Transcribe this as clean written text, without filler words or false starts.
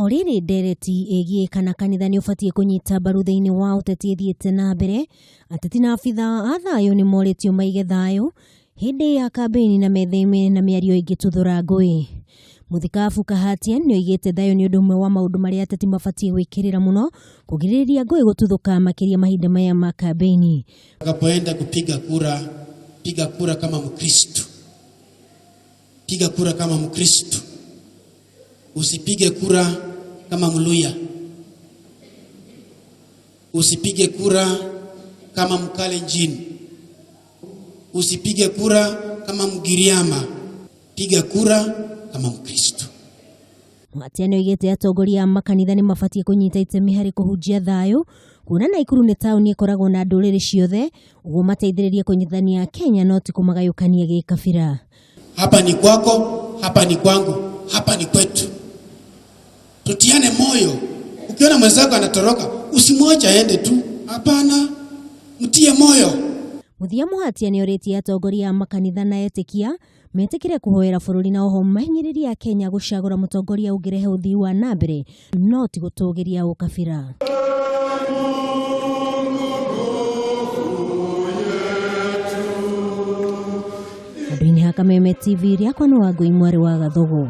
Oriri ndereti ĩgiĩ kana kanitha nĩ ũbatiĩ kũnyita mbaru thĩinĩ wa ũteti thiĩte na mbere. Ateti na abitha a thayũ nĩ morĩtio maige thayũ hĩndĩ ya kambĩini na metheme na mĩario ĩngĩtuthũra ngũĩ. Mũthikabu Kahatian nĩ oigĩte thayũ nĩ ũndũ ũmwe wa maũndũ marĩa ateti mabatiĩ gwĩkĩrĩra mũno kũgirĩrĩria ngũĩ gũtuthũka makĩria mahinda maya ma kambĩini. Unapoenda kupiga kura, piga kura kama Mkristo. Piga kura kama Mkristo. Usipige kura kama Mluya. Usipige kura kama Mkalenjin. Usipige kura kama Mgiriama. Piga kura kama Mkristo. Mwatiano oigĩte atongoria a makanitha nĩ mabatiĩ kũnyita itemi harĩ kũhunjia thayũ, kuona Naikuru nĩ taũni ĩkoragwo na ndũrĩrĩ ciothe, ũguo mateithĩrĩrie kũnyitithania Kenya no ti kũmagayũkania gĩkabira. Hapa ni kwako, hapa ni kwangu, hapa ni kwetu. Tutiane moyo. Ukiona mwenzako anatoroka, usimwache aende tu. Hapana, mtie moyo. Muthia Mũhatia nĩ orĩtie atongoria a makanitha na etĩkia metĩkĩre kũhoera bũrũri na oho mahinyĩrĩria Kenya gũcagũra mũtongoria ũngĩrehe ũthii wa na mbere no ti gũtũgĩria ũkabira. Andũ-inĩ ha Kameme TV rĩakwa nĩ Wangũi mwarĩ wa Gathugu.